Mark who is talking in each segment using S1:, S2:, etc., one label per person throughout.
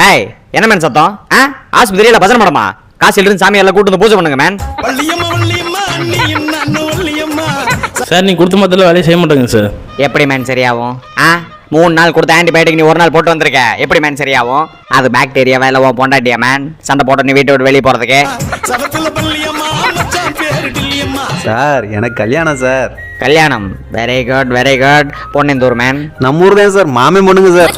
S1: ஏய் என்ன மேன் சத்தம்? ஆஸ்பத்திரியில பஜனை மடமா? காசு இருந்து சாமி எல்லாம் கூட்டு வந்து பூஜை பண்ணுங்க மேன்.
S2: சார் நீ கொடுத்த மொத்தத்தில் வேலையை செய்ய மாட்டேங்க சார்.
S1: எப்படி மேன் சரியாகும்? 3 நாள் கொடுத்த ஆன்டிபயோட்டிக் நீ 1 நாள் போட்டு வந்திருக்க, எப்படி மேன் சரியாகும்? அது பாக்டீரியாவா இல்ல உன் பொண்டாட்டியா மேன்? சண்டை போட்டு நீ வீட்டை விட்டு வெளியே போறதுக்கு?
S3: சார் எனக்கு கல்யாணம் சார்.
S1: கல்யாணம்? Very good very good. பொண்ணிந்தூர் மேன்.
S3: நம்ம ஊர் தான் சார், மாமே பொண்ணுங்க சார்.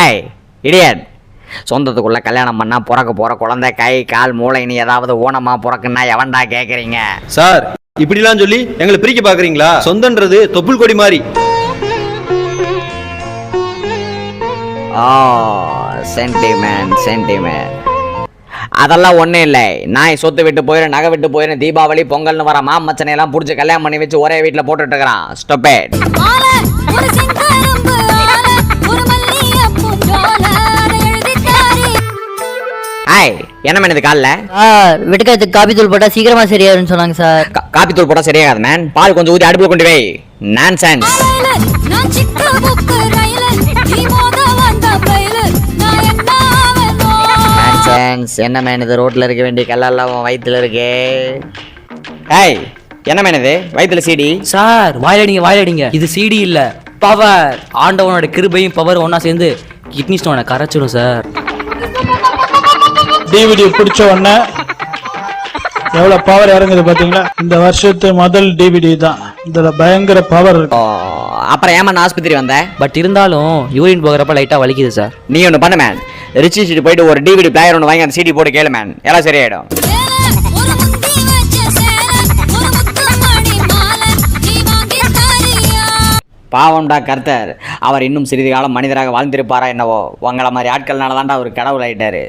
S1: ஏய் இடியட், சொந்தத்துக்குள்ள கல்யாணம் பண்ணா பிறக்க போற குழந்தை கை கால் மூளை நீ ஏதாவது ஊனமா பிறக்குன்னா எவன்டா கேக்குறீங்க?
S3: சார் இப்படிலாம் சொல்லி எங்களை பிரிக்க பாக்குறீங்களா? சொந்தன்றது தொப்புள் கொடி மாதிரி.
S1: சென்டிமெண்ட் சென்டிமெண்ட் அதெல்லாம் ஒன்றும் இல்லை. நாய் சொத்து விட்டு போயிடும், நகை விட்டு போயிடும், தீபாவளி பொங்கல்னு வர மாமச்சனை எல்லாம் பிடிச்சி கல்யாணம் பண்ணி வச்சு ஒரே வீட்டில் போட்டுட்டு இருக்கிறான். ஸ்டாப்பேட். ஹாய் என்ன மேன் இது காலில்?
S4: வெட்டுக்காயத்துக்கு காபி தூள் போட்டா சீக்கிரமா சரியாயிருன்னு சொன்னாங்க சார்.
S1: காபி தூள் போட்டா சரியாகாது மேன். பால் கொஞ்சம் ஊற்றி அடுப்பில் கொண்டு வை. நான்சென்ஸ். என்ன மேன் இது ரோட்ல இருக்க வேண்டிய கல்லெல்லாம் வயிற்றுல இருக்கு. ஏய் என்ன மேன் இது வயிற்றுல சீடி?
S5: சார் வாயிலடிங்க, இது சிடி இல்ல பவர். ஆண்டவனோட கிருபையும் பவர் ஒன்னா சேர்ந்து கிட்னி ஸ்டோனை கரைச்சிடும் சார்.
S2: டிவிடி பிடிச்ச உடனே எவ்வளவு பவர் இறங்குது பாத்தீங்களா? இந்த வருஷத்து முதல் டிவிடி தான், இதுல பயங்கர பவர் இருக்கு.
S1: அப்புறம் ஏமா ஆஸ்பத்திரி வந்த?
S5: பட் இருந்தாலும் யூரின் போகிறப்ப லைட்டா வலிக்குது சார்.
S1: நீ ஒன்று பண்ண மேன், ரிச்சி சீட்டு போயிட்டு ஒரு டிவிடி பிளேயர் ஒன்று வாங்கி அந்த சிடி போட்டு கேளு மேன், எல்லாம் சரியாயிடும். பாவம்டா கர்த்தர், அவர் இன்னும் சிறிது காலம் மனிதராக வாழ்ந்திருப்பாரா என்னவோ. உங்களை மாதிரி ஆட்கள்னால தான்டா அவர் கடவுள் ஆயிட்டாரு.